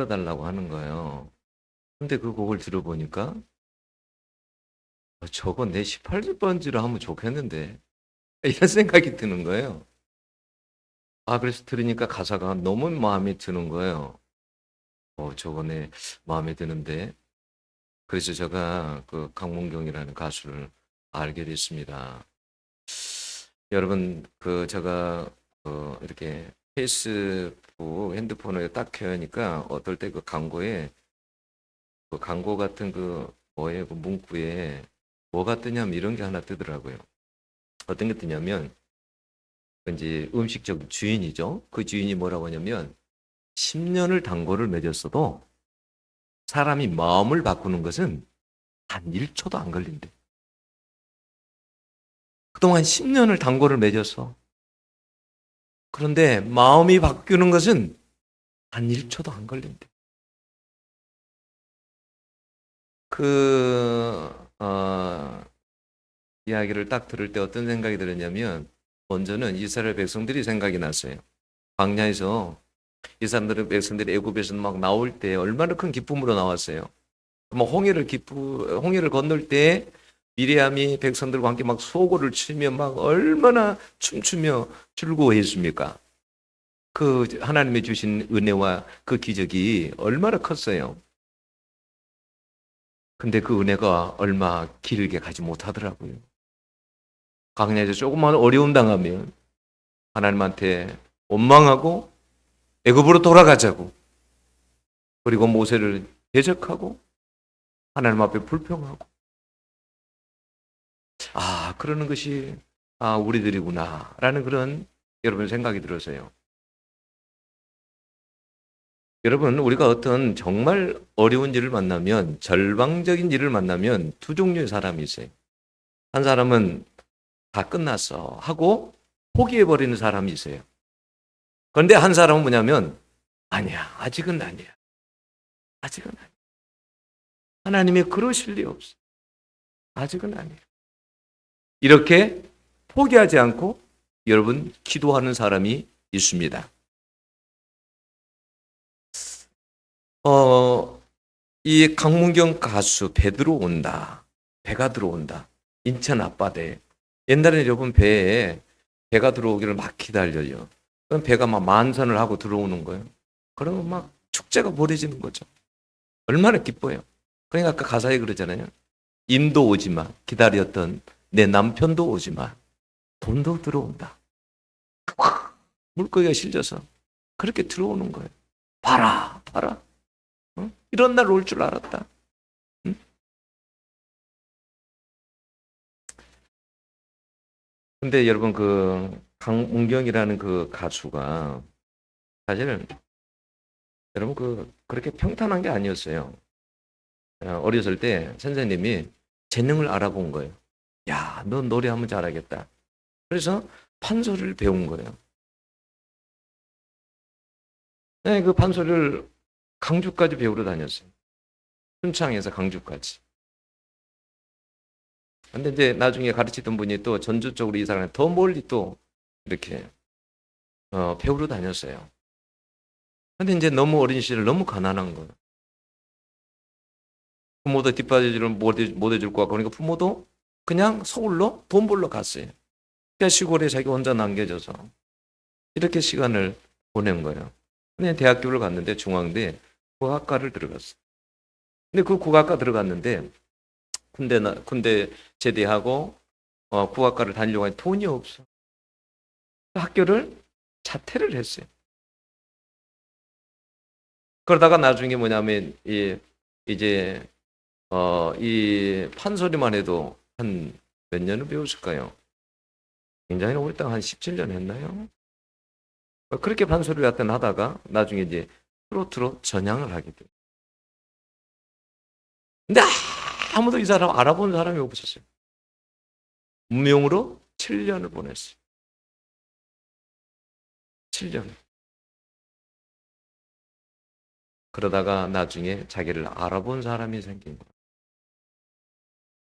틀어달라고 하는 거예요. 근데 그 곡을 들어보니까 저거 내 18번지로 하면 좋겠는데 이런 생각이 드는 거예요. 그래서 들으니까 가사가 너무 마음에 드는 거예요. 저거 내 마음에 드는데. 그래서 제가 그 강문경이라는 가수를 알게 됐습니다. 여러분, 제가 이렇게 페이스북 핸드폰에 딱 켜니까 어떨 때 그 광고에 그 광고 같은 그 뭐예요? 그 문구에 뭐가 뜨냐면 이런 게 하나 뜨더라고요. 어떤 게 뜨냐면 이제 음식점 주인이죠. 그 주인이 뭐라고 하냐면 10년을 단골을 맺었어도 사람이 마음을 바꾸는 것은 단 1초도 안 걸린대. 그동안 10년을 단골을 맺었어. 그런데 마음이 바뀌는 것은 단 1초도 안 걸린대. 그, 이야기를 딱 들을 때 어떤 생각이 들었냐면, 먼저는 이스라엘 백성들이 생각이 났어요. 광야에서 이 사람들은 백성들이 애굽에서 막 나올 때 얼마나 큰 기쁨으로 나왔어요. 홍해를 건널 때 미리암이 백성들과 함께 막 소고를 치며 막 얼마나 춤추며 즐거워했습니까? 그 하나님이 주신 은혜와 그 기적이 얼마나 컸어요. 근데 그 은혜가 얼마 길게 가지 못하더라고요. 광야에서 조금만 어려움 당하면 하나님한테 원망하고 애굽으로 돌아가자고, 그리고 모세를 대적하고 하나님 앞에 불평하고, 그러는 것이 우리들이구나라는 그런 여러분 생각이 들어서요. 여러분, 우리가 어떤 정말 어려운 일을 만나면, 절망적인 일을 만나면 두 종류의 사람이 있어요. 한 사람은 다 끝났어 하고 포기해버리는 사람이 있어요. 그런데 한 사람은 뭐냐면, 아니야, 아직은 아니야. 아직은 아니야. 하나님이 그러실 리 없어. 아직은 아니야. 이렇게 포기하지 않고 여러분 기도하는 사람이 있습니다. 이 강문경 가수 배 들어온다. 배가 들어온다. 인천 앞바다에. 옛날에는 여러분 배에 배가 들어오기를 막 기다려요. 그럼 배가 막 만선을 하고 들어오는 거예요. 그러면 막 축제가 벌어지는 거죠. 얼마나 기뻐요. 그러니까 아까 가사에 그러잖아요. 임도 오지 마. 기다렸던 내 남편도 오지 마. 돈도 들어온다. 물고기가 실려서 그렇게 들어오는 거예요. 봐라, 봐라. 응? 이런 날 올 줄 알았다. 응? 근데 여러분 그 강문경이라는 그 가수가 사실은 여러분 그렇게 평탄한 게 아니었어요. 어렸을 때 선생님이 재능을 알아본 거예요. 야, 너 노래하면 잘하겠다. 그래서 판소리를 배운 거예요. 네, 그 판소리를 강주까지 배우러 다녔어요. 순창에서 강주까지. 근데 이제 나중에 가르치던 분이 또 전주 쪽으로 이사를 더 멀리 또 이렇게 배우러 다녔어요. 근데 이제 너무 어린 시절 너무 가난한 거예요. 부모도 뒷바라지를 못 해줄 것 같고, 그러니까 부모도 그냥 서울로 돈 벌러 갔어요. 그러니까 시골에 자기 혼자 남겨져서 이렇게 시간을 보낸 거예요. 근데 대학교를 갔는데 중앙대 국악과를 들어갔어요. 근데 그 국악과 들어갔는데 군대 제대하고 국악과를 다니려고 하니 돈이 없어. 학교를 자퇴를 했어요. 그러다가 나중에 뭐냐면 이제 이 판소리만 해도 한 몇 년을 배웠을까요? 굉장히 오랫동안 한 17년 했나요? 그렇게 판소리를 하여튼 하다가 나중에 이제 트로트로 전향을 하게 돼요. 근데 아무도 이 사람 알아본 사람이 없었어요. 무명으로 7년을 보냈어요. 7년. 그러다가 나중에 자기를 알아본 사람이 생긴 거예요.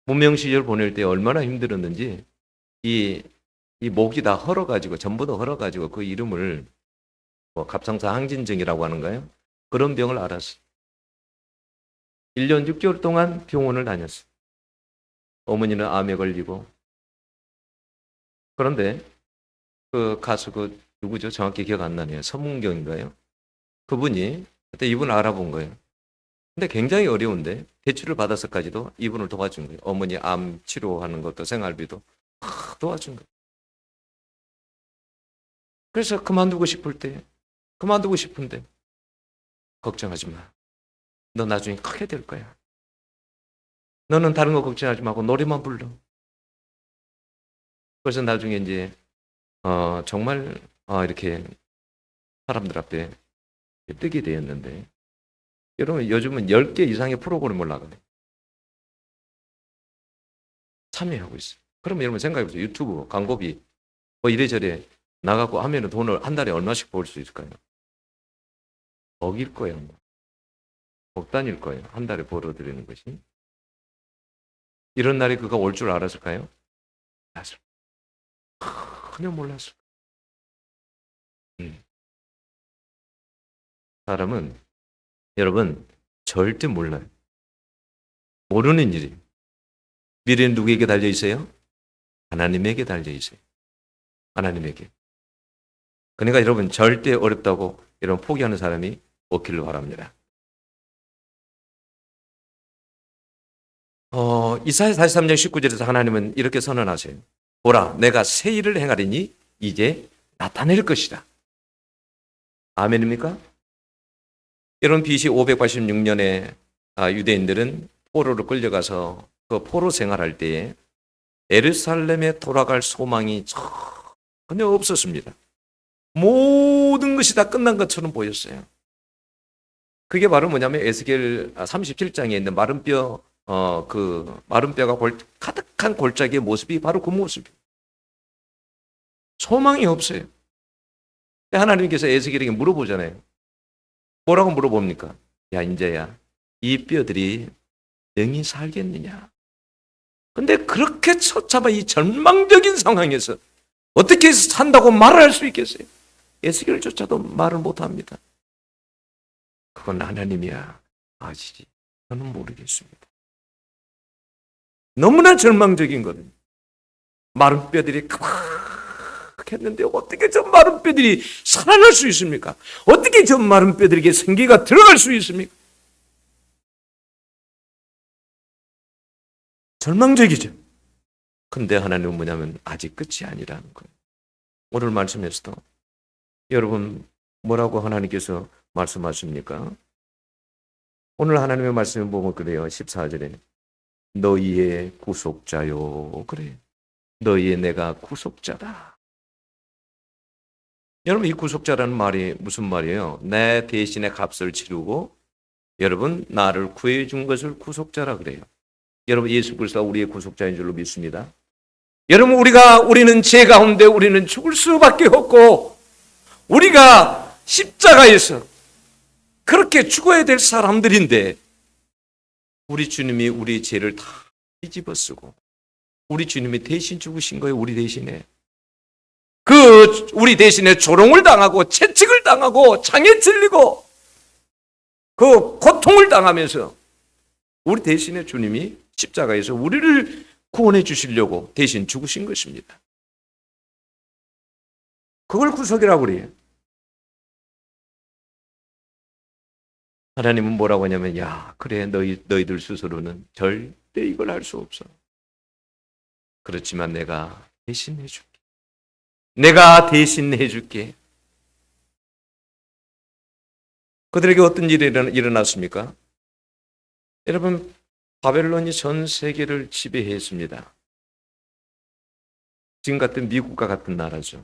무명 시절 보낼 때 얼마나 힘들었는지 이, 이 목이 다 헐어가지고 전부 다 헐어가지고 그 이름을 뭐 갑상선 항진증이라고 하는가요? 그런 병을 앓았어요. 1년 6개월 동안 병원을 다녔어요. 어머니는 암에 걸리고. 그런데 그 가수 누구죠? 정확히 기억 안 나네요. 서문경인가요? 그분이 그때 이분을 알아본 거예요. 근데 굉장히 어려운데 대출을 받아서까지도 이분을 도와준 거예요. 어머니 암 치료하는 것도 생활비도 도와준 거예요. 그래서 그만두고 싶은데 걱정하지 마. 너 나중에 크게 될 거야. 너는 다른 거 걱정하지 말고 노래만 불러. 그래서 나중에 이제 정말 이렇게 사람들 앞에 뜨게 되었는데 여러분 요즘은 10개 이상의 프로그램을 나가요. 참여하고 있어요. 그러면 여러분 생각해 보세요. 유튜브 광고비 뭐 이래저래 나가고 하면은 돈을 한 달에 얼마씩 벌 수 있을까요? 억일 거예요. 억 단일 거예요. 한 달에 벌어들이는 것이. 이런 날이 그가 올 줄 알았을까요? 전혀 몰랐어요. 사람은 여러분 절대 몰라요. 모르는 일이. 미래는 누구에게 달려 있어요? 하나님에게 달려 있어요. 하나님에게. 그러니까 여러분 절대 어렵다고 이런 포기하는 사람이 없기를 바랍니다. 이사야 43장 19절에서 하나님은 이렇게 선언하세요. 보라, 내가 새 일을 행하리니 이제 나타낼 것이다. 아멘입니까? 여러분 BC 586년에 유대인들은 포로로 끌려가서 그 포로 생활할 때에 예루살렘에 돌아갈 소망이 전혀 없었습니다. 모든 것이 다 끝난 것처럼 보였어요. 그게 바로 뭐냐면 에스겔 37장에 있는 마른 뼈, 그 마른 뼈가 가득한 골짜기의 모습이 바로 그 모습이에요. 소망이 없어요. 하나님께서 에스겔에게 물어보잖아요. 뭐라고 물어봅니까? 야, 인자야, 이 뼈들이 영이 살겠느냐? 근데 그렇게 처참한 이 절망적인 상황에서 어떻게 산다고 말을 할 수 있겠어요? 에스겔조차도 말을 못합니다. 그건 하나님이야 아시지. 저는 모르겠습니다. 너무나 절망적인 거는 마른 뼈들이 했는데 어떻게 저 마른 뼈들이 살아날 수 있습니까? 어떻게 저 마른 뼈들에게 생기가 들어갈 수 있습니까? 절망적이죠. 근데 하나님은 뭐냐면 아직 끝이 아니라는 거예요. 오늘 말씀에서도 여러분 뭐라고 하나님께서 말씀하십니까? 오늘 하나님의 말씀을 보면 그래요. 14절에 너희의 구속자요. 그래. 너희의 내가 구속자다. 여러분 이 구속자라는 말이 무슨 말이에요? 내 대신에 값을 치르고 여러분 나를 구해 준 것을 구속자라 그래요. 여러분 예수 그리스도가 우리의 구속자인 줄로 믿습니다. 여러분 우리는 죄 가운데 우리는 죽을 수밖에 없고 우리가 십자가에서 그렇게 죽어야 될 사람들인데 우리 주님이 우리의 죄를 다 뒤집어 쓰고 우리 주님이 대신 죽으신 거예요. 우리 대신에. 우리 대신에 조롱을 당하고 채찍을 당하고 창에 찔리고 그 고통을 당하면서 우리 대신에 주님이 십자가에서 우리를 구원해 주시려고 대신 죽으신 것입니다. 그걸 구속이라고 그래요. 하나님은 뭐라고 하냐면 야 그래 너희들 스스로는 절대 이걸 할 수 없어. 그렇지만 내가 대신해 줄게. 내가 대신해 줄게. 그들에게 어떤 일이 일어났습니까? 여러분 바벨론이 전 세계를 지배했습니다. 지금 같은 미국과 같은 나라죠.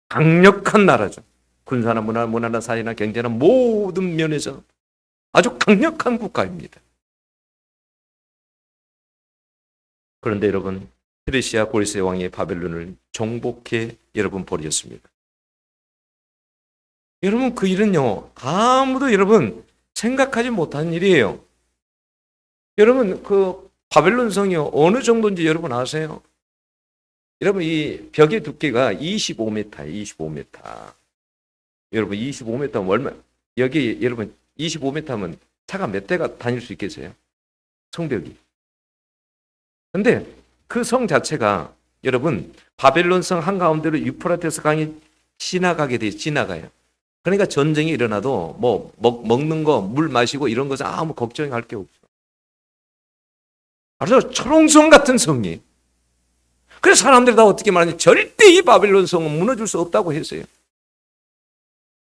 강력한 나라죠. 군사나 문화나 사회나 경제나 모든 면에서 아주 강력한 국가입니다. 그런데 여러분 페르시아 고리스의 왕이 바벨론을 정복해 여러분 버렸습니다. 여러분 그 일은요 아무도 여러분 생각하지 못한 일이에요. 여러분 그 바벨론 성이 어느 정도인지 여러분 아세요? 여러분 이 벽의 두께가 25m예요. 25m. 여러분 25m면 얼마? 여기 여러분 25m면 차가 몇 대가 다닐 수 있겠어요? 성벽이. 근데 그 성 자체가 여러분 바벨론 성 한가운데로 유프라테스 강이 지나가요. 그러니까 전쟁이 일어나도 뭐 먹는 거, 물 마시고 이런 것은 아무 걱정할 게 없어. 아주 초롱성 같은 성이. 그래서 사람들이 다 어떻게 말하냐? 절대 이 바벨론 성은 무너질 수 없다고 했어요.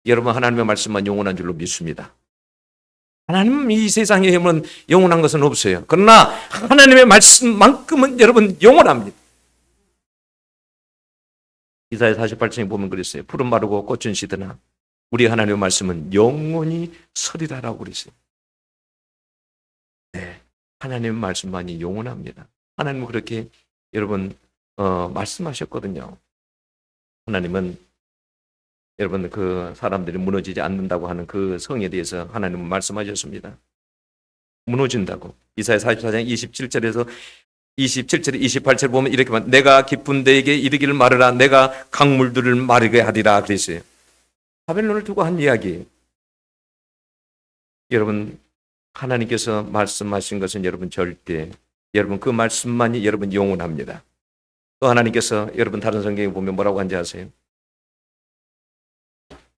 여러분 하나님의 말씀만 영원한 줄로 믿습니다. 하나님 이 세상에 힘은 영원한 것은 없어요. 그러나 하나님의 말씀만큼은 여러분 영원합니다. 이사야 48장에 보면 그랬어요. 푸른 마르고 꽃은 시드나 우리 하나님의 말씀은 영원히 서리라라고 그랬어요. 네, 하나님의 말씀만이 영원합니다. 하나님은 그렇게 여러분 말씀하셨거든요. 하나님은 여러분 그 사람들이 무너지지 않는다고 하는 그 성에 대해서 하나님은 말씀하셨습니다. 무너진다고. 이사야 44장 27절에서 28절 보면 이렇게 말, 내가 깊은 데에게 이르기를 말하라, 내가 강물들을 마르게 하리라 그랬어요. 바벨론을 두고 한 이야기. 여러분 하나님께서 말씀하신 것은 여러분 절대 여러분 그 말씀만이 여러분 영원합니다. 또 하나님께서 여러분 다른 성경에 보면 뭐라고 한지 아세요?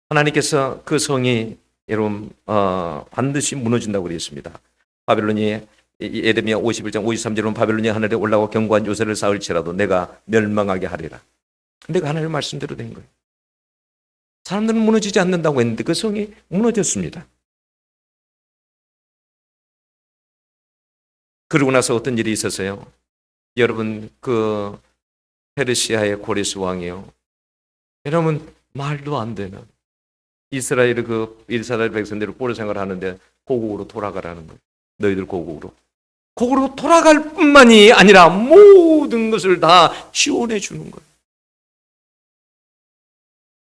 하나님께서 그 성이 여러분 반드시 무너진다고 그랬습니다. 바벨론이 예레미야 51장 53절은 바벨론이 하늘에 올라가 견고한 요새를 쌓을지라도 내가 멸망하게 하리라. 내가 하나님의 말씀대로 된 거예요. 사람들은 무너지지 않는다고 했는데 그 성이 무너졌습니다. 그러고 나서 어떤 일이 있었어요? 여러분 그 페르시아의 고레스 왕이요. 여러분 말도 안 되는 이스라엘 백성들을 포로 생활하는데 고국으로 돌아가라는 거예요. 너희들 고국으로 돌아갈 뿐만이 아니라 모든 것을 다 지원해 주는 거예요.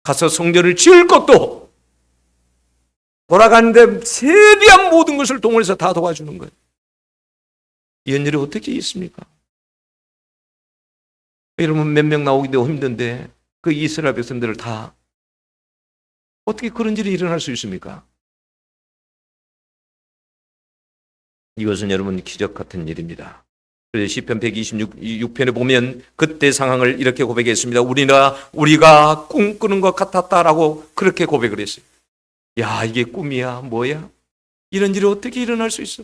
가서 성전을 지을 것도 돌아가는데 세비한 모든 것을 동원해서 다 도와주는 거예요. 이런 일이 어떻게 있습니까? 여러분 몇 명 나오기도 힘든데 그 이스라엘 백성들을 다 어떻게 그런 일이 일어날 수 있습니까? 이것은 여러분 기적 같은 일입니다. 그래서 시편 126편에 보면 그때 상황을 이렇게 고백했습니다. 우리가 꿈꾸는 것 같았다라고 그렇게 고백을 했어요. 야, 이게 꿈이야 뭐야? 이런 일이 어떻게 일어날 수 있어?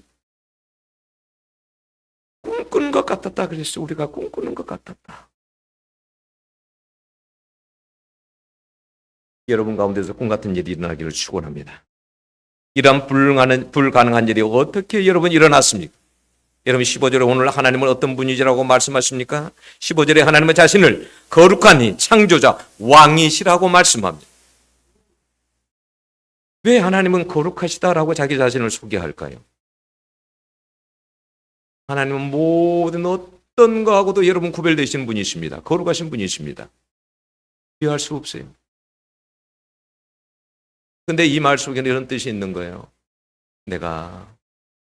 꿈꾸는 것 같았다 그랬어. 우리가 꿈꾸는 것 같았다. 여러분 가운데서 꿈 같은 일이 일어나기를 축원합니다. 이러한 불가능한 일이 어떻게 여러분 일어났습니까? 여러분 15절에 오늘 하나님은 어떤 분이시라고 말씀하십니까? 15절에 하나님은 자신을 거룩한 이 창조자 왕이시라고 말씀합니다. 왜 하나님은 거룩하시다라고 자기 자신을 소개할까요? 하나님은 모든 어떤 거하고도 여러분 구별되신 분이십니다. 거룩하신 분이십니다. 비교할 수 없어요. 근데 이 말 속에는 이런 뜻이 있는 거예요. 내가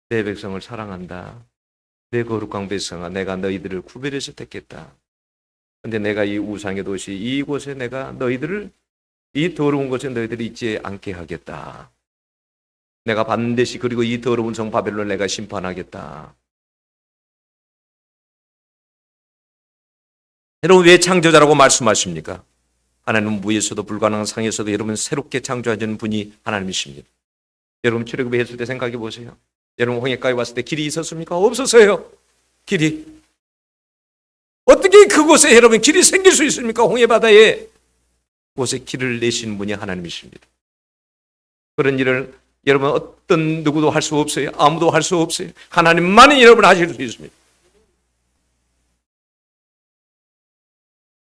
내 백성을 사랑한다. 내 거룩한 백성아, 내가 너희들을 구별해서 택했다. 근데 내가 이 우상의 도시 이곳에 내가 너희들을 이 더러운 곳에 너희들이 있지 않게 하겠다. 내가 반드시 그리고 이 더러운 성 바벨론을 내가 심판하겠다. 여러분 왜 창조자라고 말씀하십니까? 하나님은 무에서도 불가능한 상에서도 여러분 새롭게 창조하시는 분이 하나님이십니다. 여러분 출애굽에 했을 때 생각해 보세요. 여러분 홍해가에 왔을 때 길이 있었습니까? 없었어요. 길이. 어떻게 그곳에 여러분 길이 생길 수 있습니까? 홍해바다에. 그곳에 길을 내신 분이 하나님이십니다. 그런 일을 여러분 어떤 누구도 할 수 없어요. 아무도 할 수 없어요. 하나님만이 여러분 하실 수 있습니다.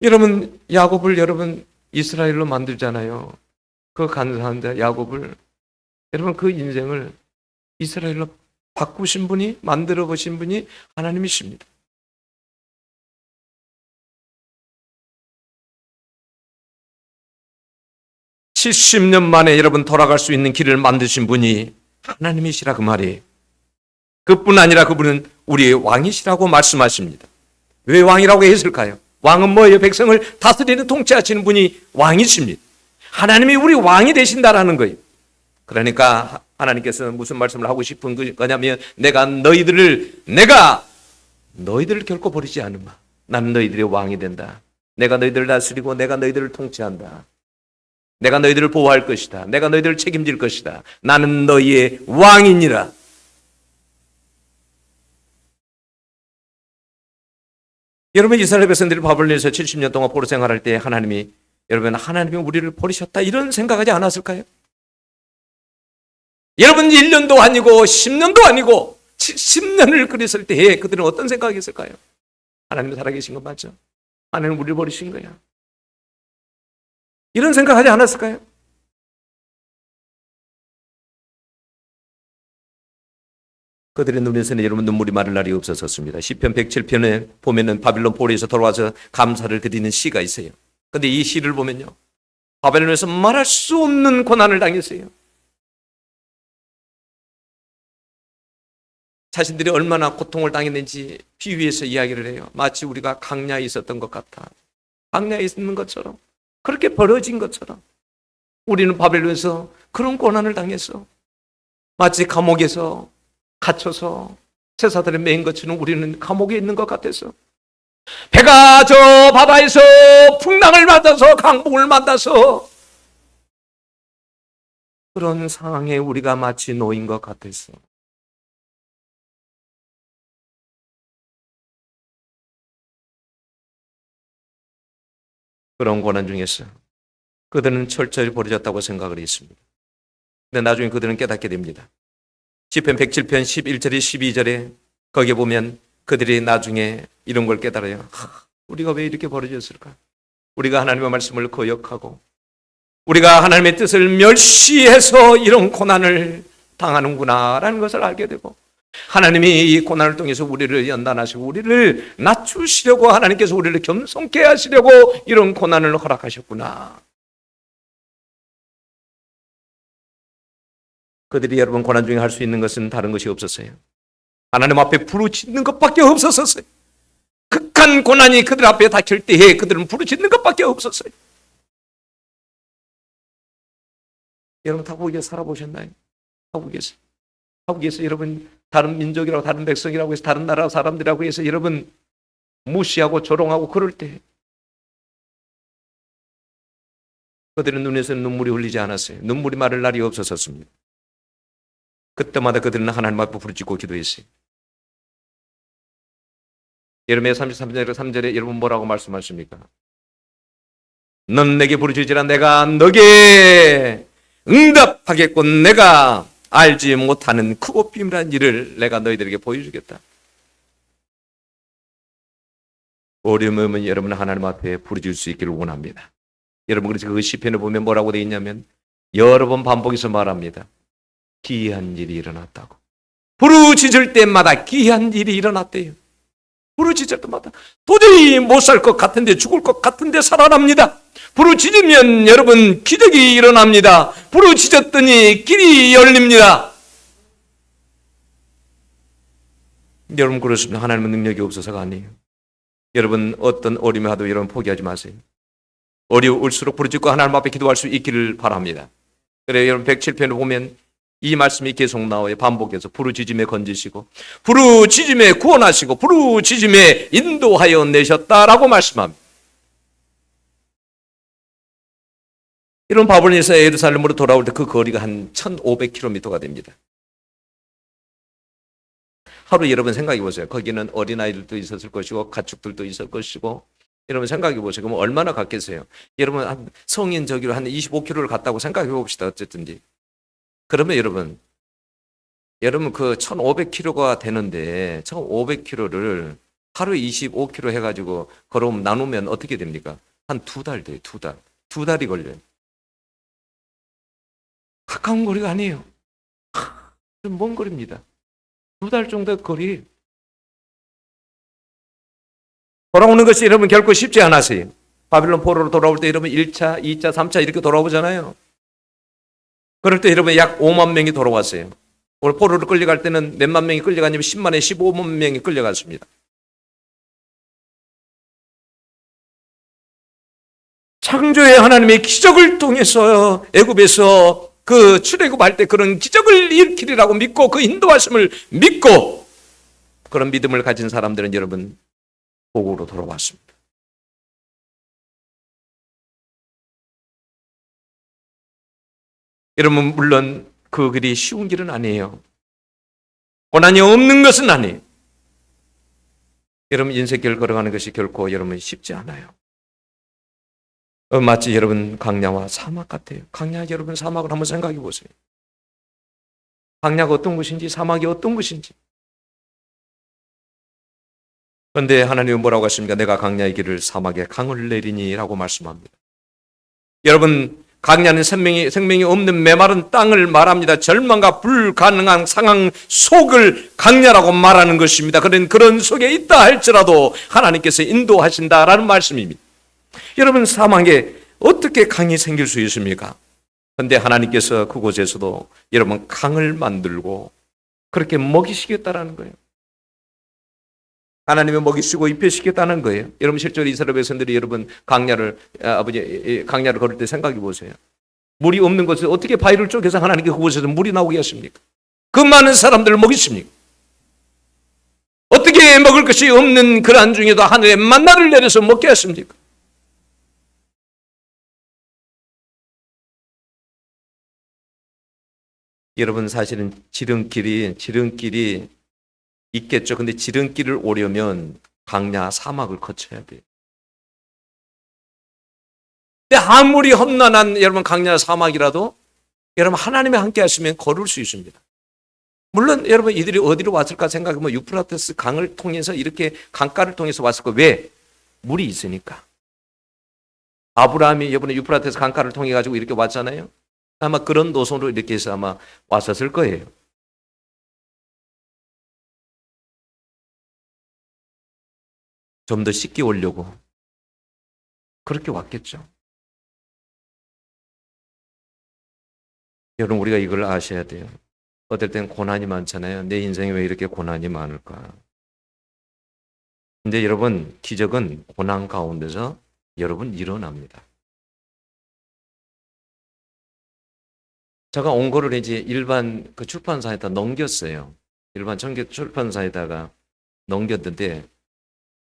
여러분 야곱을 여러분 이스라엘로 만들잖아요. 그 간사한 야곱을 여러분 그 인생을 이스라엘로 바꾸신 분이 만들어 보신 분이 하나님이십니다. (70년) 만에 여러분 돌아갈 수 있는 길을 만드신 분이 하나님이시라 그 말이에요. 그뿐 아니라 그분은 우리의 왕이시라고 말씀하십니다. 왜 왕이라고 했을까요? 왕은 뭐예요? 백성을 다스리는 통치하시는 분이 왕이십니다. 하나님이 우리 왕이 되신다라는 거예요. 그러니까 하나님께서는 무슨 말씀을 하고 싶은 거냐면 내가 너희들을 결코 버리지 않으마. 나는 너희들의 왕이 된다. 내가 너희들을 다스리고 내가 너희들을 통치한다. 내가 너희들을 보호할 것이다. 내가 너희들을 책임질 것이다. 나는 너희의 왕이니라. 여러분, 이스라엘 백성들이 바벨론에서 70년 동안 포로 생활할 때 하나님이 우리를 버리셨다 이런 생각하지 않았을까요? 여러분, 1년도 아니고 10년도 아니고 70년을 그랬을 때 그들은 어떤 생각이 있을까요? 하나님이 살아계신 건 맞죠? 하나님 우리를 버리신 거야. 이런 생각하지 않았을까요? 그들의 눈에서는 여러분 눈물이 마를 날이 없었습니다. 시편 107편에 보면은 바빌론 포로에서 돌아와서 감사를 드리는 시가 있어요. 근데 이 시를 보면요, 바벨론에서 말할 수 없는 고난을 당했어요. 자신들이 얼마나 고통을 당했는지 비유해서 이야기를 해요. 마치 우리가 강야에 있었던 것 같아. 강야에 있는 것처럼, 그렇게 벌어진 것처럼 우리는 바벨론에서 그런 고난을 당했어. 마치 감옥에서 갇혀서 제사들에 매인 것처럼 우리는 감옥에 있는 것 같아서, 배가 저 바다에서 풍랑을 맞아서 강풍을 만나서 그런 상황에 우리가 마치 놓인 것 같아서, 그런 고난 중에서 그들은 철저히 버려졌다고 생각을 했습니다. 근데 나중에 그들은 깨닫게 됩니다. 시편 107편 11절에 12절에 거기에 보면 그들이 나중에 이런 걸 깨달아요. 우리가 왜 이렇게 버려졌을까? 우리가 하나님의 말씀을 거역하고 우리가 하나님의 뜻을 멸시해서 이런 고난을 당하는구나 라는 것을 알게 되고, 하나님이 이 고난을 통해서 우리를 연단하시고 우리를 낮추시려고, 하나님께서 우리를 겸손케 하시려고 이런 고난을 허락하셨구나. 그들이 여러분 고난 중에 할 수 있는 것은 다른 것이 없었어요. 하나님 앞에 부르짖는 것밖에 없었어요. 극한 고난이 그들 앞에 닥칠 때에 그들은 부르짖는 것밖에 없었어요. 여러분 타국에 살아보셨나요? 타국에서 여러분 다른 민족이라고, 다른 백성이라고 해서, 다른 나라 사람들이라고 해서 여러분 무시하고 조롱하고 그럴 때 그들은 눈에서는 눈물이 흘리지 않았어요. 눈물이 마를 날이 없었습니다. 그때마다 그들은 하나님 앞에 부르짖고 기도했어요. 예레미야 33절 3절에 여러분 뭐라고 말씀하십니까? 넌 내게 부르짖으라 내가 너게 응답하겠고 내가 알지 못하는 크고 비밀한 일을 내가 너희들에게 보여주겠다. 어려움은 여러분 하나님 앞에 부르짖을 수 있기를 원합니다. 여러분, 그래서 그 시편을 보면 뭐라고 되어 있냐면 여러 번 반복해서 말합니다. 기이한 일이 일어났다고. 부르짖을 때마다 기이한 일이 일어났대요. 부르짖을 때마다 도저히 못 살 것 같은데, 죽을 것 같은데 살아납니다. 부르짖으면 여러분 기적이 일어납니다. 부르짖었더니 길이 열립니다. 여러분, 그렇습니다. 하나님은 능력이 없어서가 아니에요. 여러분 어떤 어려움이 와도 여러분 포기하지 마세요. 어려울수록 부르짖고 하나님 앞에 기도할 수 있기를 바랍니다. 그래요. 여러분 107편을 보면 이 말씀이 계속 나와요. 반복해서 부르짖음에 건지시고 부르짖음에 구원하시고 부르짖음에 인도하여 내셨다라고 말씀합니다. 이런 바벨론에서 예루살렘으로 돌아올 때 그 거리가 한 1500km가 됩니다. 하루 여러분 생각해 보세요. 거기는 어린아이들도 있었을 것이고 가축들도 있을 것이고, 여러분 생각해 보세요. 그러면 얼마나 갔겠어요? 여러분 한 성인 저기로 한 25km를 갔다고 생각해 봅시다. 어쨌든지. 그러면 여러분 그 1500km가 되는데 1500km를 하루에 25km 해가지고 걸어오면 나누면 어떻게 됩니까? 한 2달 돼요. 2달. 2달이 걸려요. 가까운 거리가 아니에요. 좀 먼 거리입니다. 2달 정도 거리. 돌아오는 것이 여러분 결코 쉽지 않았어요. 바빌론 포로로 돌아올 때 여러분 1차, 2차, 3차 이렇게 돌아오잖아요. 그럴 때 여러분 약 5만 명이 돌아왔어요. 오늘 포로로 끌려갈 때는 몇만 명이 끌려가냐면 10만에 15만 명이 끌려갔습니다. 창조의 하나님의 기적을 통해서 애굽에서 그 출애굽할 때 그런 기적을 일으키리라고 믿고 그 인도하심을 믿고 그런 믿음을 가진 사람들은 여러분 고국으로 돌아왔습니다. 여러분 물론 그 길이 쉬운 길은 아니에요. 고난이 없는 것은 아니에요. 여러분 인생길 걸어가는 것이 결코 여러분 쉽지 않아요. 마치 여러분 강야와 사막 같아요. 강야 여러분 사막을 한번 생각해 보세요. 강야가 어떤 것인지 사막이 어떤 것인지. 그런데 하나님은 뭐라고 하십니까? 내가 강야의 길을 사막에 강을 내리니 라고 말씀합니다. 여러분 강야는 생명이 없는 메마른 땅을 말합니다. 절망과 불가능한 상황 속을 강야라고 말하는 것입니다. 그런 속에 있다 할지라도 하나님께서 인도하신다라는 말씀입니다. 여러분 사막에 어떻게 강이 생길 수 있습니까? 그런데 하나님께서 그곳에서도 여러분 강을 만들고 그렇게 먹이시겠다라는 거예요. 하나님의 먹이시고 입혀시겠다는 거예요. 여러분 실제로 이스라엘 백성들이 여러분 강야를 걸을 때 생각해 보세요. 물이 없는 곳에 어떻게 바위를 쪼개서 하나님께 그곳에서 물이 나오게 하십니까? 그 많은 사람들을 먹이십니까? 어떻게 먹을 것이 없는 그러한 중에도 하늘에 만나를 내려서 먹게 하십니까? 여러분 사실은 지름길이 있겠죠. 근데 지름길을 오려면 강야 사막을 거쳐야 돼요. 근데 아무리 험난한 여러분 강야 사막이라도 여러분 하나님이 함께 하시면 걸을 수 있습니다. 물론 여러분 이들이 어디로 왔을까 생각하면 유프라테스 강을 통해서 이렇게 강가를 통해서 왔을 거. 왜? 물이 있으니까. 아브라함이 이번에 유프라테스 강가를 통해 가지고 이렇게 왔잖아요. 아마 그런 노선으로 이렇게 해서 아마 왔었을 거예요. 좀 더 쉽게 오려고 그렇게 왔겠죠. 여러분 우리가 이걸 아셔야 돼요. 어떨 땐 고난이 많잖아요. 내 인생에 왜 이렇게 고난이 많을까? 근데 여러분 기적은 고난 가운데서 여러분 일어납니다. 제가 온 거를 이제 일반 그 출판사에다 넘겼어요. 일반 출판사에다가 넘겼는데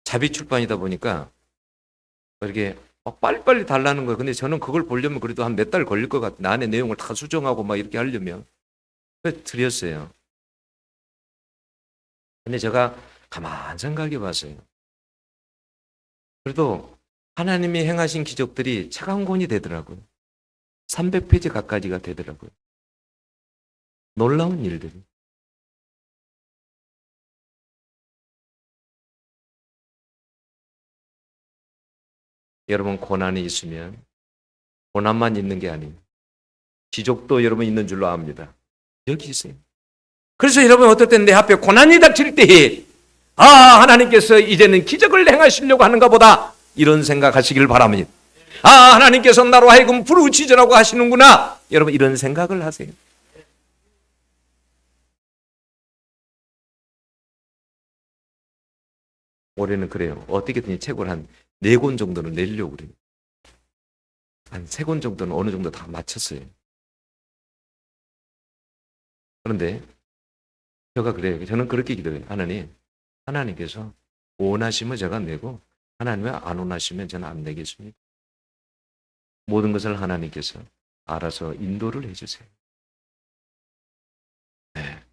자비 출판이다 보니까 이렇게 막 빨리빨리 달라는 거예요. 근데 저는 그걸 보려면 그래도 한 몇 달 걸릴 것 같아요. 안에 내용을 다 수정하고 막 이렇게 하려면. 그래서 드렸어요. 근데 제가 가만 생각해 봤어요. 그래도 하나님이 행하신 기적들이 책 한 권이 되더라고요. 300페이지 가까이가 되더라고요. 놀라운 일들이. 여러분 고난이 있으면 고난만 있는 게 아니에요. 기적도 여러분 있는 줄로 압니다. 여기 있어요. 그래서 여러분 어떨 땐 내 앞에 고난이 닥칠 때에 하나님께서 이제는 기적을 행하시려고 하는가 보다 이런 생각하시길 바랍니다. 하나님께서 나로 하여금 부르짖으라고 하시는구나. 여러분 이런 생각을 하세요. 올해는 그래요. 어떻게든 책을 한 4권 정도는 내려고 그래요. 한 3권 정도는 어느 정도 다 마쳤어요. 그런데 제가 그래요. 저는 그렇게 기도해요. 하나님께서 원하시면 제가 내고 하나님이 안 원하시면 저는 안 내겠습니다. 모든 것을 하나님께서 알아서 인도를 해주세요. 네.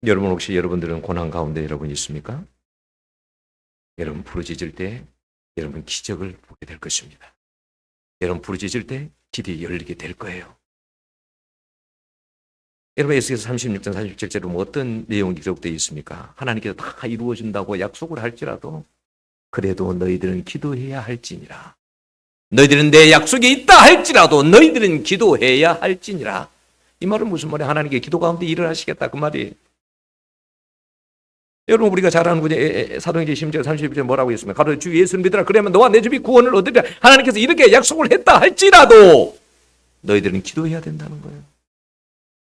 여러분 혹시 여러분들은 고난 가운데 여러분 있습니까? 여러분 부르짖을 때 여러분 기적을 보게 될 것입니다. 여러분 부르짖을 때 길이 열리게 될 거예요. 여러분 에스겔서 36장 37절에 뭐 어떤 내용이 기록되어 있습니까? 하나님께서 다 이루어진다고 약속을 할지라도 그래도 너희들은 기도해야 할지니라. 너희들은 내 약속이 있다 할지라도 너희들은 기도해야 할지니라. 이 말은 무슨 말이에요? 하나님께 기도 가운데 일을 하시겠다 그 말이에요. 여러분 우리가 잘 아는 구절 사도행전 10장 32절 뭐라고 했습니까? 가로되 주 예수를 믿으라. 그러면 너와 내 집이 구원을 얻으리라. 하나님께서 이렇게 약속을 했다 할지라도 너희들은 기도해야 된다는 거예요.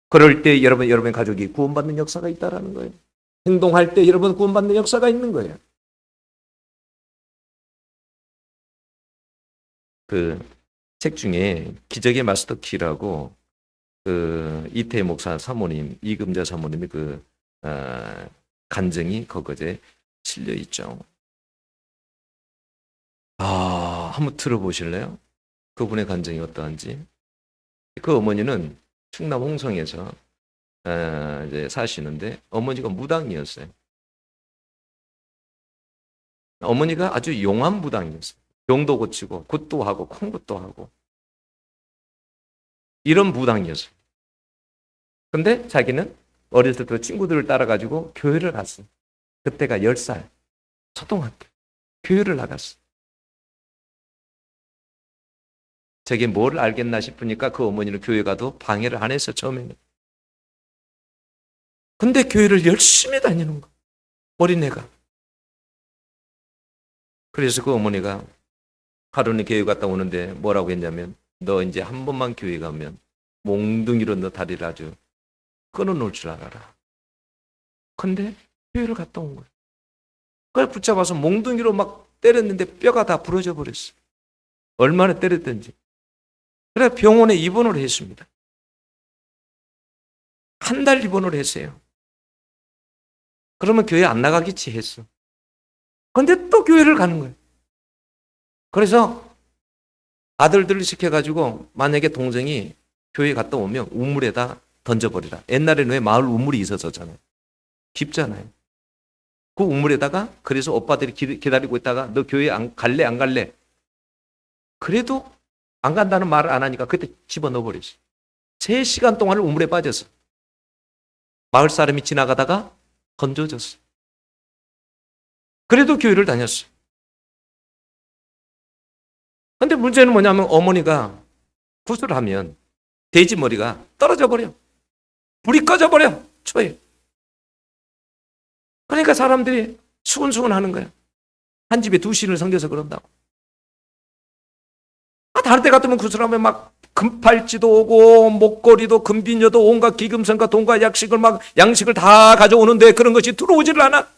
그럴 때 여러분 가족이 구원받는 역사가 있다라는 거예요. 행동할 때 여러분 구원받는 역사가 있는 거예요. 그 책 중에 기적의 마스터 키라고 그 이태희 목사 사모님, 이금자 사모님의 그 간증이 거기에 실려 있죠. 한번 들어보실래요? 그분의 간증이 어떠한지. 그 어머니는 충남 홍성에서 이제 사시는데 어머니가 무당이었어요. 어머니가 아주 용한 무당이었어요. 병도 고치고 굿도 하고 콩굿도 하고 이런 무당이었어요. 근데 자기는 어렸을 때 친구들을 따라가지고 교회를 갔어. 그때가 10살, 초등학교. 교회를 나갔어. 저게 뭘 알겠나 싶으니까 그 어머니는 교회 가도 방해를 안 했어, 처음에는. 근데 교회를 열심히 다니는 거, 어린애가. 그래서 그 어머니가 하루는 교회 갔다 오는데 뭐라고 했냐면, 너 이제 한 번만 교회 가면 몽둥이로 너 다리를 아주 끊어놓을 줄 알아라. 근데 교회를 갔다 온 거야. 그걸 붙잡아서 몽둥이로 막 때렸는데 뼈가 다 부러져 버렸어. 얼마나 때렸던지. 그래 병원에 입원을 했습니다. 한 달 입원을 했어요. 그러면 교회 안 나가겠지 했어. 근데 또 교회를 가는 거예요. 그래서 아들들을 시켜가지고 만약에 동생이 교회 갔다 오면 우물에다 던져버리라. 옛날에는 왜 마을 우물이 있었잖아요. 깊잖아요. 그 우물에다가 그래서 오빠들이 기다리고 있다가 너 교회 갈래 안 갈래? 그래도 안 간다는 말을 안 하니까 그때 집어넣어버렸어요. 3시간 동안을 우물에 빠졌어. 마을 사람이 지나가다가 던져졌어. 그래도 교회를 다녔어요. 근데 문제는 뭐냐면 어머니가 굿을 하면 돼지 머리가 떨어져 버려. 불이 꺼져 버려. 초에. 그러니까 사람들이 수근수근 하는 거야. 한 집에 2신을 섬겨서 그런다고. 다른 때 같으면 굿을 하면 막 금팔찌도 오고 목걸이도 금비녀도 온갖 기금성과 돈과 약식을 막 양식을 다 가져오는데 그런 것이 들어오지를 않아.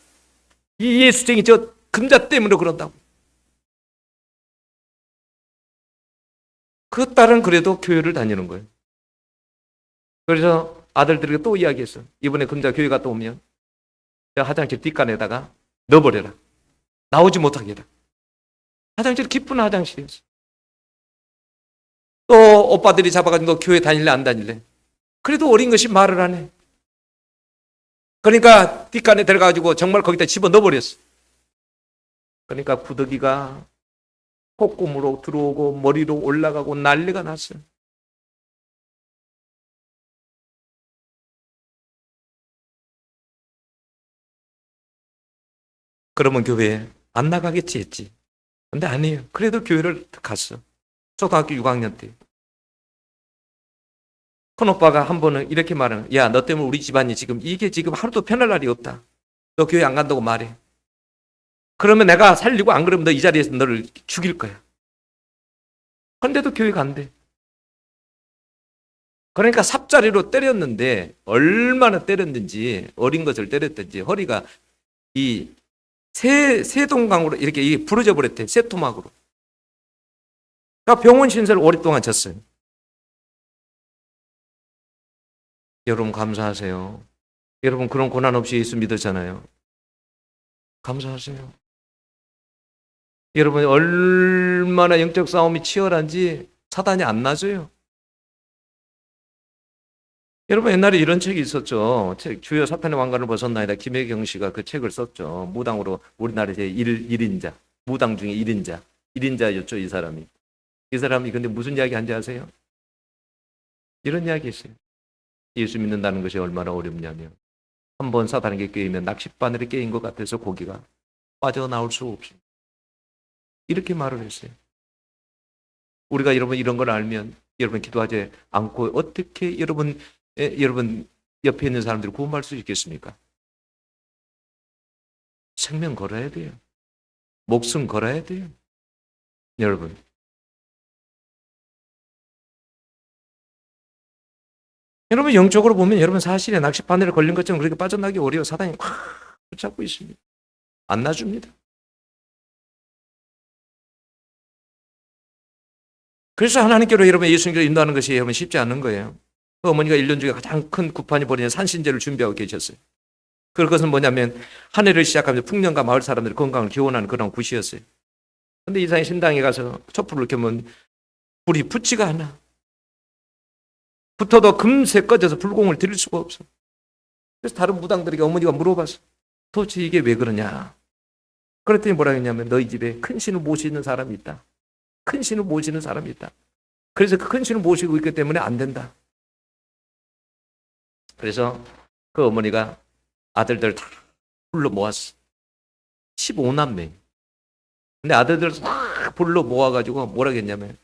이 예수쟁이 저 금자 때문에 그런다고. 그 딸은 그래도 교회를 다니는 거예요. 그래서 아들들에게 또 이야기했어. 이번에 금자 교회 갔다 오면 화장실 뒷간에다가 넣어버려라. 나오지 못하게 해라. 화장실 깊은 화장실이었어. 또 오빠들이 잡아가지고 너 교회 다닐래 안 다닐래? 그래도 어린 것이 말을 안 해. 그러니까 뒷간에 들어가가지고 정말 거기다 집어 넣어버렸어. 그러니까 구더기가 콧구멍으로 들어오고 머리로 올라가고 난리가 났어요. 그러면 교회에 안 나가겠지 했지. 근데 아니에요. 그래도 교회를 갔어. 초등학교 6학년 때. 큰 오빠가 한 번은 이렇게 말하는, 야, 너 때문에 우리 집안이 이게 지금 하루도 편할 날이 없다. 너 교회 안 간다고 말해. 그러면 내가 살리고 안 그러면 너 이 자리에서 너를 죽일 거야. 근데도 교회 간대. 그러니까 삽자리로 때렸는데 얼마나 때렸는지 어린 것을 때렸든지 허리가 이 세동강으로 이렇게 부러져 버렸대. 새토막으로. 그러니까 병원 신세를 오랫동안 졌어요. 여러분 감사하세요. 여러분 그런 고난 없이 예수 믿었잖아요. 감사하세요. 여러분 얼마나 영적 싸움이 치열한지 사단이 안 놔줘요. 여러분 옛날에 이런 책이 있었죠. 주여 사탄의 왕관을 벗었나이다. 김혜경 씨가 그 책을 썼죠. 무당으로 우리나라의 제1인자. 무당 중에 1인자. 1인자였죠 이 사람이. 이 사람이 근데 무슨 이야기 한지 아세요? 이런 이야기 있어요. 예수 믿는다는 것이 얼마나 어렵냐면 한번 사단에게 깨이면 낚싯바늘에 깨인 것 같아서 고기가 빠져나올 수 없습니다. 이렇게 말을 했어요. 우리가 여러분 이런 걸 알면 여러분 기도하지 않고 어떻게 여러분 옆에 있는 사람들을 구원할 수 있겠습니까? 생명 걸어야 돼요. 목숨 걸어야 돼요. 여러분 여러분 영적으로 보면 여러분 사실에 낚시바늘에 걸린 것처럼 그렇게 빠져나기 어려워. 사단이 확 붙잡고 있습니다. 안 놔줍니다. 그래서 하나님께로 여러분 예수님께로 인도하는 것이 여러분 쉽지 않은 거예요. 그 어머니가 1년 중에 가장 큰 구판이 벌어진 산신제를 준비하고 계셨어요. 그것은 뭐냐면 한 해를 시작하면서 풍년과 마을 사람들의 건강을 기원하는 그런 굿이었어요. 근데 이상히 신당에 가서 촛불을 켜면 불이 붙지가 않아. 붙어도 금세 꺼져서 불공을 드릴 수가 없어. 그래서 다른 무당들에게 어머니가 물어봤어. 도대체 이게 왜 그러냐. 그랬더니 뭐라 했냐면 너희 집에 큰 신을 모시는 사람이 있다. 큰 신을 모시는 사람이 있다. 그래서 그 큰 신을 모시고 있기 때문에 안 된다. 그래서 그 어머니가 아들들 다 불러 모았어. 15남매. 근데 아들들 다 불러 모아가지고 뭐라 했냐면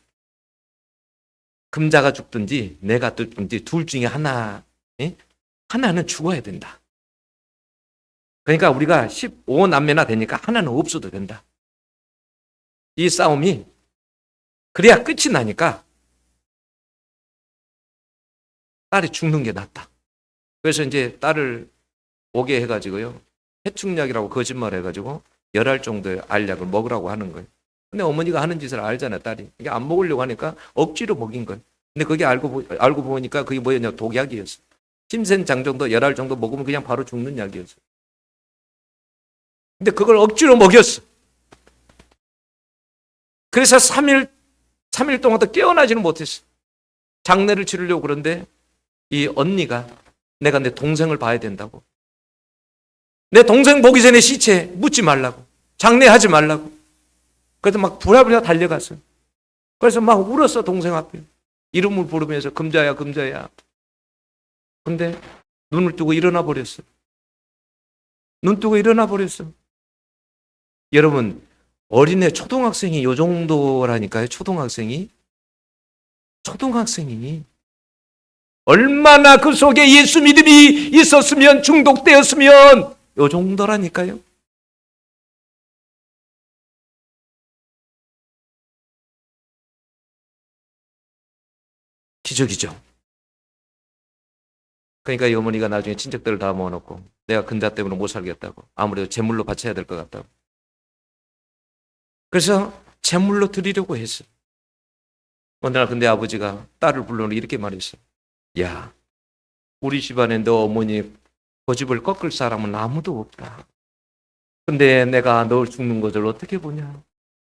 금자가 죽든지 내가 죽든지 둘 중에 하나, 하나는 죽어야 된다. 그러니까 우리가 15남매나 되니까 하나는 없어도 된다. 이 싸움이 그래야 끝이 나니까 딸이 죽는 게 낫다. 그래서 이제 딸을 오게 해가지고요. 해충약이라고 거짓말 해가지고 10알 정도의 알약을 먹으라고 하는 거예요. 근데 어머니가 하는 짓을 알잖아요, 딸이. 이게 안 먹으려고 하니까 억지로 먹인 거예요. 근데 그게 알고 보니까 그게 뭐였냐, 독약이었어요. 침센장 정도, 10알 정도 먹으면 그냥 바로 죽는 약이었어요. 근데 그걸 억지로 먹였어. 그래서 3일 동안도 깨어나지는 못했어. 장례를 치르려고 그런데 이 언니가 내가 내 동생을 봐야 된다고. 내 동생 보기 전에 시체 묻지 말라고. 장례하지 말라고. 그래서 막 부랴부랴 달려갔어요. 그래서 막 울었어, 동생 앞에. 이름을 부르면서 금자야, 금자야. 근데 눈을 뜨고 일어나 버렸어. 눈 뜨고 일어나 버렸어. 여러분, 어린애 초등학생이 요 정도라니까요. 초등학생이 얼마나 그 속에 예수 믿음이 있었으면, 중독되었으면 요 정도라니까요. 기적이죠. 그러니까 이 어머니가 나중에 친척들을 다 모아놓고 내가 근자 때문에 못 살겠다고. 아무래도 제물로 바쳐야 될 것 같다고. 그래서 제물로 드리려고 했어. 어느 날 근데 아버지가 딸을 불러놓고 이렇게 말했어. 야, 우리 집안에 너 어머니 고집을 꺾을 사람은 아무도 없다. 근데 내가 너 죽는 것을 어떻게 보냐.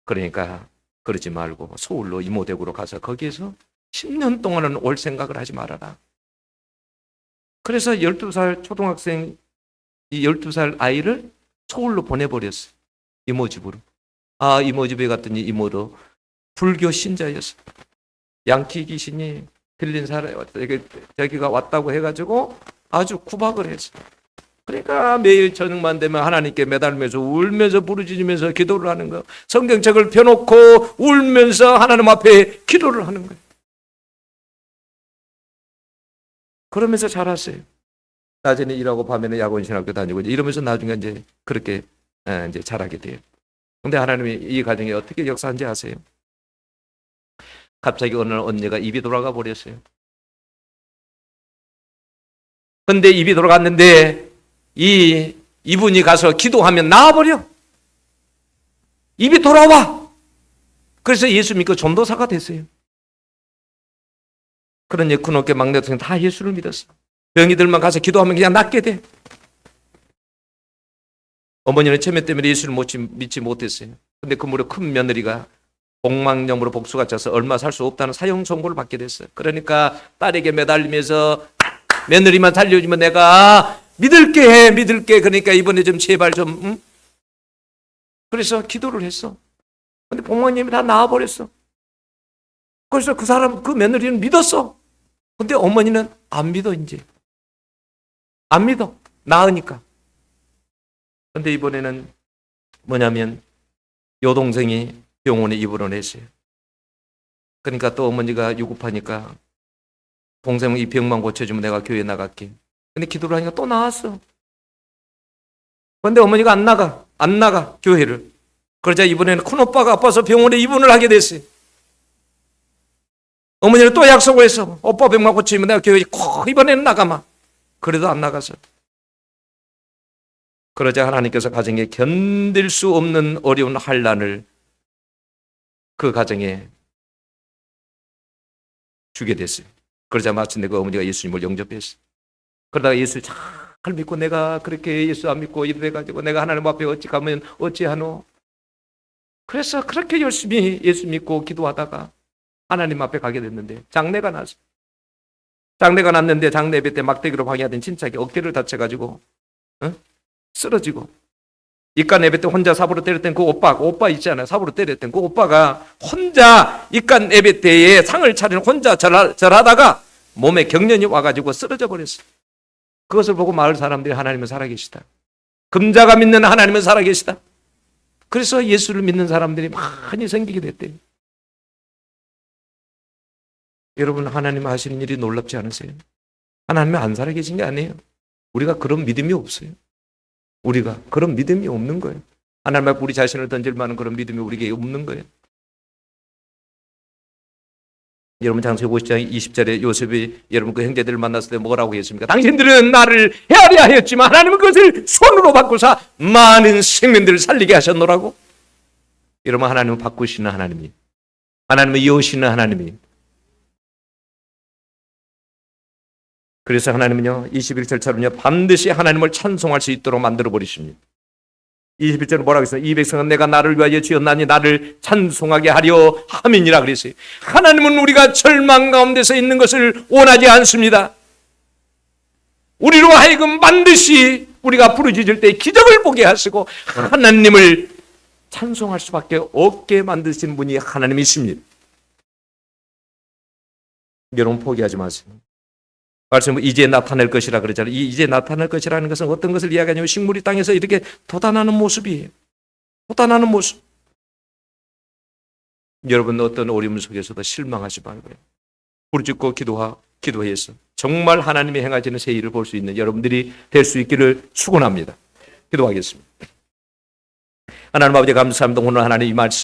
그러니까 그러지 말고 서울로 이모댁으로 가서 거기에서 10년 동안은 올 생각을 하지 말아라. 그래서 12살 초등학생, 이 12살 아이를 서울로 보내버렸어요. 이모 집으로. 아, 이모 집에 갔더니 이모도 불교 신자였어. 양키 귀신이 들린 사람, 자기가 왔다고 해가지고 아주 구박을 했어. 그러니까 매일 저녁만 되면 하나님께 매달면서 울면서 부르짖으면서 기도를 하는 거. 성경책을 펴놓고 울면서 하나님 앞에 기도를 하는 거예요. 그러면서 자랐어요. 낮에는 일하고 밤에는 야간 신학교 다니고 이러면서 나중에 이제 그렇게 이제 자라게 돼요. 근데 하나님이 이 가정에 어떻게 역사한지 아세요? 갑자기 어느 날 언니가 입이 돌아가 버렸어요. 근데 입이 돌아갔는데 이분이 가서 기도하면 나아버려. 입이 돌아와. 그래서 예수 믿고 전도사가 됐어요. 그러니 그놈께 막내 동생 다 예수를 믿었어. 병이들만 가서 기도하면 그냥 낫게 돼. 어머니는 체면 때문에 예수를 믿지 못했어요. 근데 그 무렵 큰 며느리가 복망령으로 복수가 차서 얼마 살 수 없다는 사형 선고를 받게 됐어요. 그러니까 딸에게 매달리면서 며느리만 살려주면 내가 믿을게. 그러니까 이번에 좀 제발 좀, 응? 그래서 기도를 했어. 근데 복망님이 다 나와버렸어. 그래서 그 며느리는 믿었어. 근데 어머니는 안 믿어, 이제. 안 믿어. 나으니까. 근데 이번에는 뭐냐면, 여동생이 병원에 입원했어요. 그러니까 또 어머니가 유급하니까, 동생은 이 병만 고쳐주면 내가 교회 나갈게. 근데 기도를 하니까 또 나왔어. 근데 어머니가 안 나가, 교회를. 그러자 이번에는 큰오빠가 아파서 병원에 입원을 하게 됐어요. 어머니는 또 약속을 했어. 오빠 병만 고치면 내가 교회 꼭 이번에는 나가마. 그래도 안 나가서. 그러자 하나님께서 가정에 견딜 수 없는 어려운 환난을 그 가정에 주게 됐어요. 그러자 마침내 그 어머니가 예수님을 영접했어요. 그러다가 예수를 잘 믿고 내가 그렇게 예수 안 믿고 이래가지고 내가 하나님 앞에 어찌 가면 어찌하노. 그래서 그렇게 열심히 예수 믿고 기도하다가 하나님 앞에 가게 됐는데 장례가 났어요. 장례가 났는데 장례 예배 때 막대기로 방해하던 친척이 어깨를 다쳐가지고 쓰러지고 입간 예배 때 혼자 삽으로 때렸던 그 오빠 있잖아요. 삽으로 때렸던 그 오빠가 혼자 입간 예배 때에 상을 차리는 혼자 절하다가 몸에 경련이 와가지고 쓰러져 버렸어요. 그것을 보고 마을 사람들이 하나님은 살아계시다. 금자가 믿는 하나님은 살아계시다. 그래서 예수를 믿는 사람들이 많이 생기게 됐대요. 여러분, 하나님 하시는 일이 놀랍지 않으세요? 하나님이 안 살아계신 게 아니에요. 우리가 그런 믿음이 없어요. 우리가 그런 믿음이 없는 거예요. 하나님 앞에 우리 자신을 던질 만한 그런 믿음이 우리에게 없는 거예요. 여러분, 창세기 50장 20절에 요셉이 여러분 그 형제들을 만났을 때 뭐라고 했습니까? 당신들은 나를 헤아려 하였지만 하나님은 그것을 손으로 바꾸사 많은 생명들을 살리게 하셨노라고. 여러분, 하나님은 바꾸시는 하나님이, 하나님은 이으시는 하나님이. 그래서 하나님은요 21절처럼요 반드시 하나님을 찬송할 수 있도록 만들어 버리십니다. 21절은 뭐라고 했어요? 이 백성은 내가 나를 위하여 지었나니 나를 찬송하게 하려 함이니라 그랬어요. 하나님은 우리가 절망 가운데서 있는 것을 원하지 않습니다. 우리로 하여금 반드시 우리가 부르짖을 때 기적을 보게 하시고 하나님을 찬송할 수밖에 없게 만드신 분이 하나님이십니다. 여러분, 포기하지 마세요. 말씀은 이제 나타날 것이라 그러잖아요. 이제 나타날 것이라는 것은 어떤 것을 이야기하냐면 식물이 땅에서 이렇게 돋아나는 모습이에요. 돋아나는 모습. 여러분, 어떤 어려움 속에서도 실망하지 말고요. 부르짖고 기도해서 정말 하나님이 행하시는 새 일을 볼 수 있는 여러분들이 될 수 있기를 축원합니다. 기도하겠습니다. 하나님 아버지 감사합니다. 오늘 하나님 이 말씀